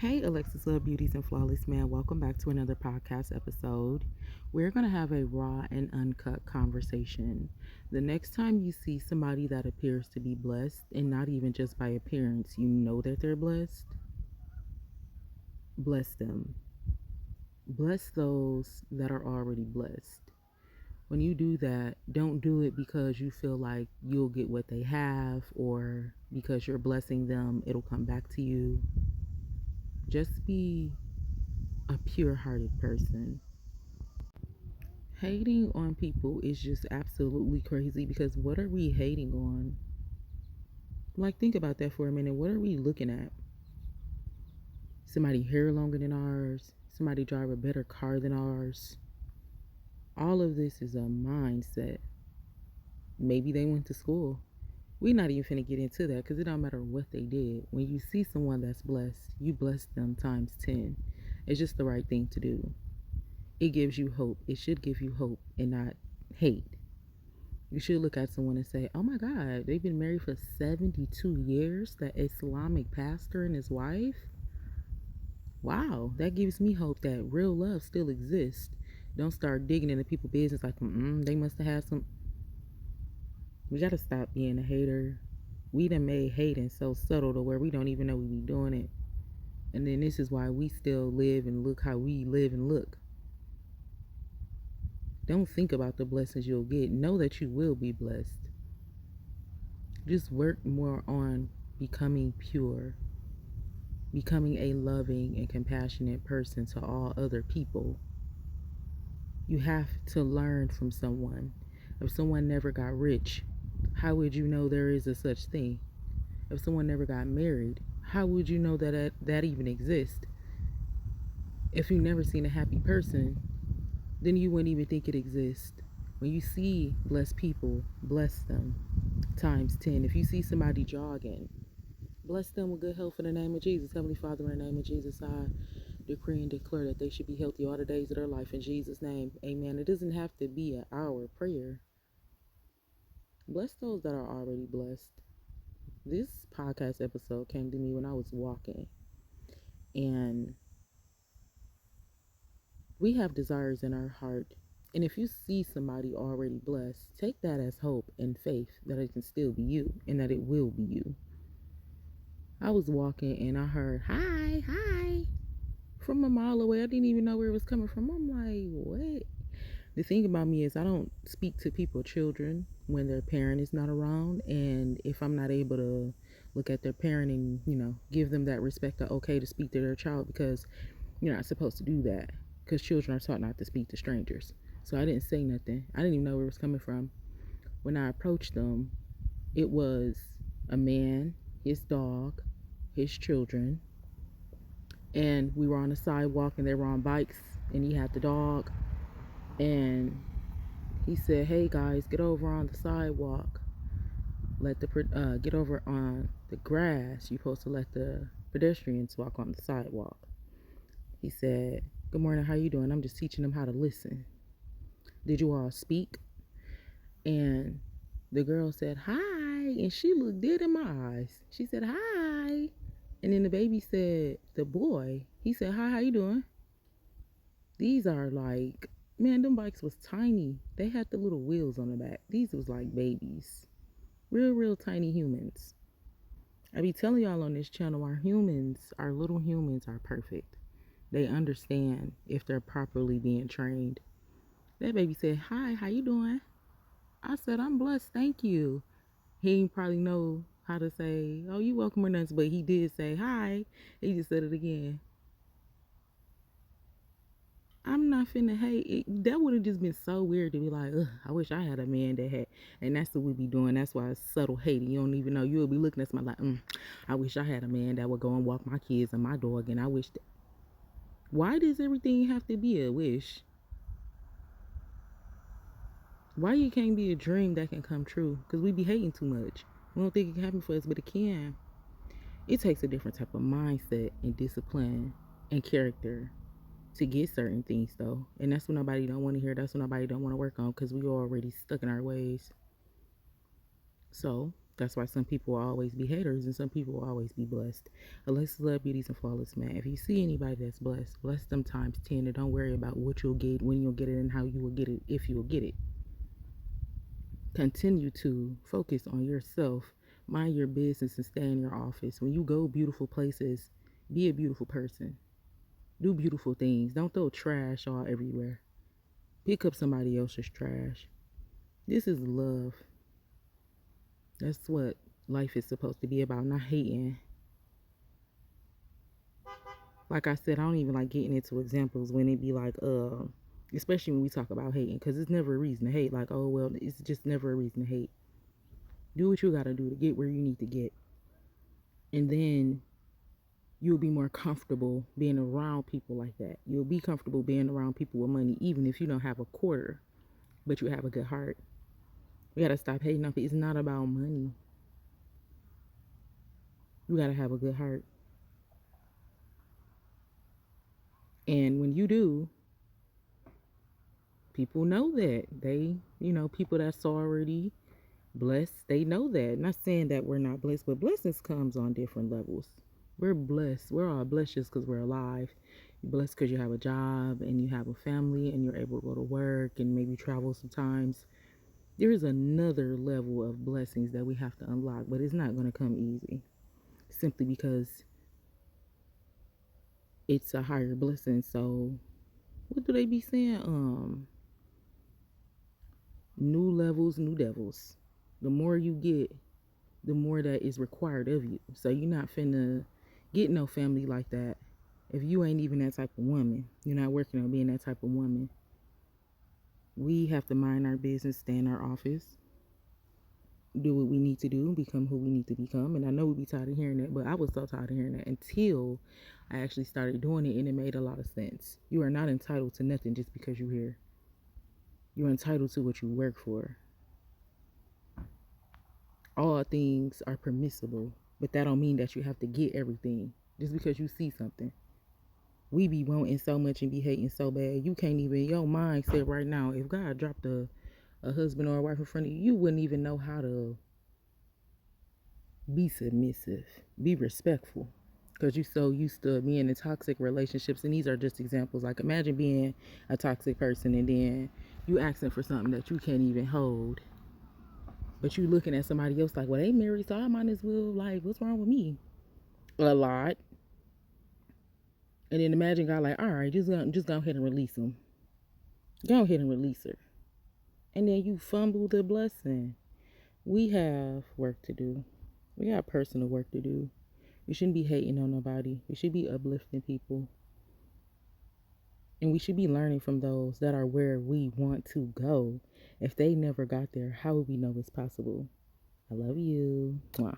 Hey, Alexis Love Beauties and Flawless Man. Welcome back to another podcast episode. We're going to have a raw and uncut conversation. The next time you see somebody that appears to be blessed, and not even just by appearance, you know that they're blessed, bless them. Bless those that are already blessed. When you do that, don't do it because you feel like you'll get what they have or because you're blessing them, it'll come back to you. Just be a pure hearted person. Hating on people is just absolutely crazy because what are we hating on? Like, think about that for a minute. What are we looking at? Somebody hair longer than ours, somebody drive a better car than ours. All of this is a mindset. Maybe they went to school. We're not even finna get into that because it don't matter what they did. When you see someone that's blessed, you bless them times 10. It's just the right thing to do. It gives you hope. It should give you hope and not hate. You should look at someone and say, oh my God, they've been married for 72 years, that Islamic pastor and his wife. Wow, that gives me hope that real love still exists. Don't start digging into people's business like, they must have had some. We got to stop being a hater. We done made hating so subtle to where we don't even know we be doing it. And then this is why we still live and look how we live and look. Don't think about the blessings you'll get. Know that you will be blessed. Just work more on becoming pure, becoming a loving and compassionate person to all other people. You have to learn from someone. If someone never got rich, how would you know there is a such thing? If someone never got married, how would you know that even exists? If you've never seen a happy person, then you wouldn't even think it exists. When you see blessed people, bless them times 10. If you see somebody jogging, bless them with good health in the name of Jesus. Heavenly Father, in the name of Jesus, I decree and declare that they should be healthy all the days of their life in Jesus' name. Amen. It doesn't have to be an hour prayer. Bless those that are already blessed. This podcast episode came to me when I was walking, and we have desires in our heart. And if you see somebody already blessed, take that as hope and faith that it can still be you and that it will be you. I was walking and I heard, hi, hi, from a mile away. I didn't even know where it was coming from. I'm like, what? The thing about me is I don't speak to people, children, when their parent is not around. And if I'm not able to look at their parent and, give them that respect, okay to speak to their child, because you're not supposed to do that because children are taught not to speak to strangers. So I didn't say nothing. I didn't even know where it was coming from. When I approached them, it was a man, his dog, his children, and we were on the sidewalk and they were on bikes and he had the dog, and he said, hey guys, get over on the sidewalk, let the get over on the grass, you're supposed to let the pedestrians walk on the sidewalk. He said, good morning, how you doing? I'm just teaching them how to listen. Did you all speak? And the girl said hi, and she looked dead in my eyes. She said hi. And then the baby said, the boy, he said, hi, how you doing? These are like, man, them bikes was tiny. They had the little wheels on the back. These was like babies. Real tiny humans. I be telling y'all on this channel, our little humans are perfect. They understand if they're properly being trained. That baby said, hi, how you doing? I said, I'm blessed, thank you. He didn't probably know how to say, oh, you welcome or nothing, but he did say hi. He just said it again. I'm not finna hate it. That would have just been so weird to be like, ugh, I wish I had a man that had, and that's what we be doing. That's why it's subtle hating. You don't even know. You'll be looking at somebody like, I wish I had a man that would go and walk my kids and my dog, and I wish that. Why does everything have to be a wish? Why you can't be a dream that can come true? Because we be hating too much. We don't think it can happen for us, but it can. It takes a different type of mindset and discipline and character to get certain things though. And that's what nobody don't want to hear. That's what nobody don't want to work on because we already stuck in our ways. So That's why some people will always be haters and some people will always be blessed. Unless love, beauties, and flawless man. If you see anybody that's blessed, bless them times 10 and don't worry about what you'll get, when you'll get it, and how you will get it, if you will get it. Continue to focus on yourself. Mind your business and stay in your office. When you go beautiful places, be a beautiful person. Do beautiful things. Don't throw trash all everywhere. Pick up somebody else's trash. This is love. That's what life is supposed to be about, not hating. Like I said, I don't even like getting into examples when it be like, especially when we talk about hating, because it's never a reason to hate. Like, oh, well, it's just never a reason to hate. Do what you got to do to get where you need to get. And then you'll be more comfortable being around people like that. You'll be comfortable being around people with money, even if you don't have a quarter, but you have a good heart. We got to stop hating on people. It's not about money. You got to have a good heart. And when you do, people know that. People that's already blessed, they know that. Not saying that we're not blessed, but blessings comes on different levels. We're blessed. We're all blessed just because we're alive. You're blessed because you have a job and you have a family and you're able to go to work and maybe travel sometimes. There is another level of blessings that we have to unlock, but it's not going to come easy. Simply because it's a higher blessing. So what do they be saying? New levels, new devils. The more you get, the more that is required of you. So you're not finna get no family like that if you ain't even that type of woman. You're not working on being that type of woman. We have to mind our business, stay in our office, do what we need to do, become who we need to become. And I know we be tired of hearing that, but I was so tired of hearing that until I actually started doing it, and it made a lot of sense. You are not entitled to nothing just because you're here. You're entitled to what you work for. All things are permissible, but that don't mean that you have to get everything just because you see something. We be wanting so much and be hating so bad. You can't even, your mind said right now, if God dropped a husband or a wife in front of you, you wouldn't even know how to be submissive, be respectful, because you're so used to being in toxic relationships. And these are just examples. Like, imagine being a toxic person and then you asking for something that you can't even hold, but you looking at somebody else like, well, they married, so I might as well, like, what's wrong with me? A lot. And then imagine God like, all right, just go ahead and release him. Go ahead and release her. And then you fumble the blessing. We have work to do. We got personal work to do. We shouldn't be hating on nobody. We should be uplifting people. And we should be learning from those that are where we want to go. If they never got there, how would we know it's possible? I love you. Mwah.